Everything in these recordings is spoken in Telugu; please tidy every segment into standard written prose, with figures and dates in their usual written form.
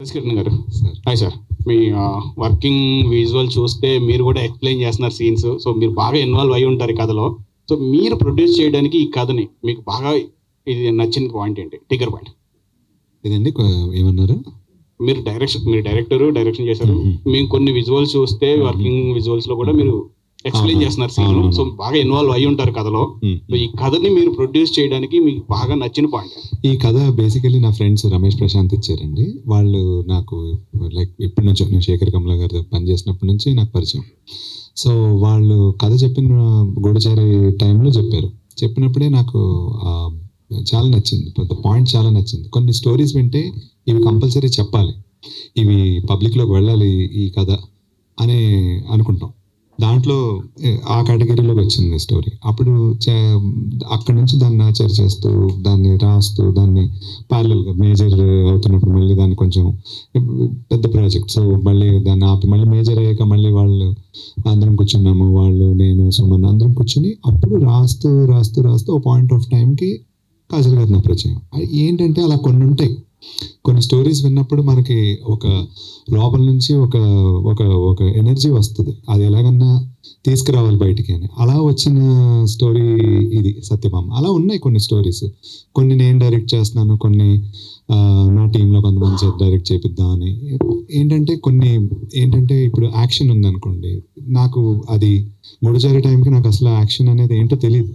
కిరణ్ గారు హాయ్ సార్, మీ వర్కింగ్ విజువల్ చూస్తే మీరు కూడా ఎక్స్ప్లెయిన్ చేస్తున్నారు సీన్స్. సో మీరు బాగా ఇన్వాల్వ్ అయి ఉంటారు ఈ కథలో. సో మీరు ప్రొడ్యూస్ చేయడానికి ఈ కథని మీకు బాగా ఇది నచ్చిన పాయింట్ ఏంటి, టిగ్గర్ పాయింట్ ఇదండి? ఏమన్నారు? మీరు డైరెక్షన్ చేశారు. మేము కొన్ని విజువల్స్ చూస్తే వర్కింగ్ విజువల్స్ లో కూడా మీరు ఎక్స్ప్లెయిన్ చేస్తున్నారు సీన్. సో బాగా ఇన్వాల్వ్ అయి ఉంటారు కథలో. సో ఈ కథని మీరు ప్రొడ్యూస్ చేయడానికి మీకు బాగా నచ్చిన పాయింట్? ఈ కథ బేసికలీ నా ఫ్రెండ్స్ రమేష్ ప్రశాంత్ ఇచ్చారండి. వాళ్ళు నాకు లైక్ ఎప్పటి నుంచో, నేను శేఖర్ కమల గారు పనిచేసినప్పటి నుంచి నాకు పరిచయం. సో వాళ్ళు కథ చెప్పిన గూఢచారి టైంలో చెప్పినప్పుడే నాకు చాలా నచ్చింది, పాయింట్ చాలా నచ్చింది. కొన్ని స్టోరీస్ వింటే ఇవి కంపల్సరీ చెప్పాలి, ఇవి పబ్లిక్లోకి వెళ్ళాలి ఈ కథ అని అనుకుంటాం. దాంట్లో ఆ కేటగిరీలోకి వచ్చింది స్టోరీ. అప్పుడు అక్కడి నుంచి దాన్ని ఆచర్ చేస్తూ, దాన్ని రాస్తూ, దాన్ని ప్యారలల్గా మేజర్ అవుతున్నప్పుడు మళ్ళీ దాన్ని కొంచెం పెద్ద ప్రాజెక్ట్. సో మళ్ళీ దాన్ని ఆపి మళ్ళీ మేజర్ అయ్యాక మళ్ళీ వాళ్ళు అందరం కూర్చున్నాము, వాళ్ళు, నేను, సుమన్ అందరం కూర్చుని అప్పుడు రాస్తూ రాస్తూ రాస్తూ ఒక పాయింట్ ఆఫ్ టైంకి కాజల్ గారిని అప్రోచ్ అయ్యాం. ఏంటంటే అలా కొన్ని ఉంటాయి, కొన్ని స్టోరీస్ విన్నప్పుడు మనకి ఒక లోపల నుంచి ఒక ఒక ఒక ఎనర్జీ వస్తుంది, అది ఎలాగన్నా తీసుకురావాలి బయటికి అని. అలా వచ్చిన స్టోరీ ఇది సత్యభామ. అలా ఉన్నాయి కొన్ని స్టోరీస్. కొన్ని నేను డైరెక్ట్ చేస్తున్నాను, కొన్ని నా టీంలో కొంతమంది డైరెక్ట్ చేపిద్దామని. ఏంటంటే ఇప్పుడు యాక్షన్ ఉందనుకోండి, నాకు అది గూఢచారి టైంకి నాకు అసలు యాక్షన్ అనేది ఏంటో తెలియదు,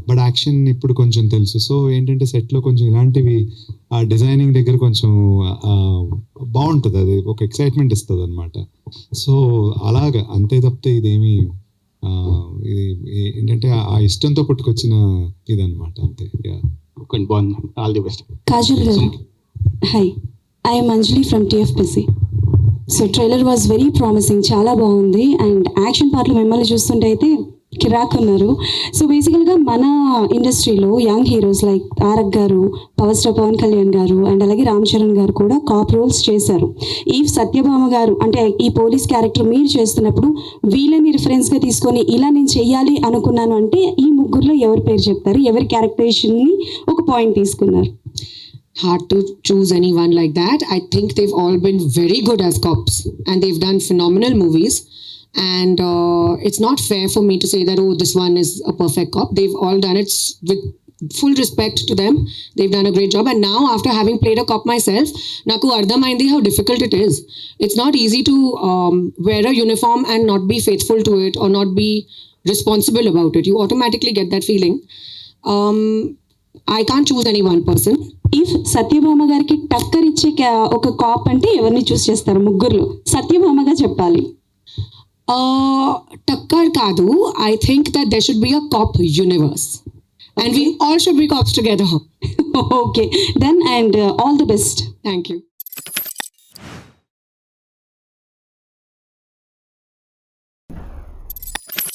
బట్ యాక్షన్ ఇప్పుడు కొంచెం తెలుసు. సో ఏంటంటే సెట్లో కొంచెం ఇలాంటివి ఆ డిజైనింగ్ దగ్గర కొంచెం బాగుంటుంది, అది ఒక ఎక్సైట్మెంట్ ఇస్తుంది అనమాట. సో అలాగా, అంతే తప్పితే ఇదేమి ఇది ఏంటంటే ఆ ఇష్టంతో పుట్టుకొచ్చిన ఇదనమాట, అంతే. బాగుంది, all the best. Kajal garu hi, I'm Anjali from TFPC. So trailer was very promising, చాలా బాగుంది. అండ్ యాక్షన్ పార్ట్లో మిమ్మల్ని చూస్తుంటే అయితే కిరాక్ ఉన్నారు. సో బేసికల్గా మన ఇండస్ట్రీలో యంగ్ హీరోస్ లైక్ తారక్ గారు, పవర్ స్టార్ పవన్ కళ్యాణ్ గారు, అండ్ అలాగే రామ్ చరణ్ గారు కూడా కాప్ రోల్స్ చేశారు. ఈ సత్యభామ గారు అంటే ఈ పోలీస్ క్యారెక్టర్ మీరు చేస్తున్నప్పుడు వీళ్ళని రిఫరెన్స్గా తీసుకొని ఇలా నేను చెయ్యాలి అనుకున్నాను అంటే ఈ ముగ్గురులో ఎవరి పేరు చెప్తారు? ఎవరి క్యారెక్టరేషన్ని ఒక పాయింట్ తీసుకున్నారు? Hard to choose anyone like that. I think they've all been very good as cops and they've done phenomenal movies. And it's not fair for me to say that, oh, this one is a perfect cop. They've all done it with full respect to them. They've done a great job. And now, after having played a cop myself, naku ardhamaindi how difficult it is. It's not easy to wear a uniform and not be faithful to it or not be responsible about it. You automatically get that feeling. I can't choose any one person. If Satyabhama గారికి టక్కర్ ఇచ్చే ఒక కాప్ అంటే ఎవరిని చూస్ చేస్తారు? ముగ్గురులో సత్యభామగా చెప్పాలి. Takkar kaadu. I think that there should be a cop universe. And we all should be cops together. Okay, then and all the best. Thank you.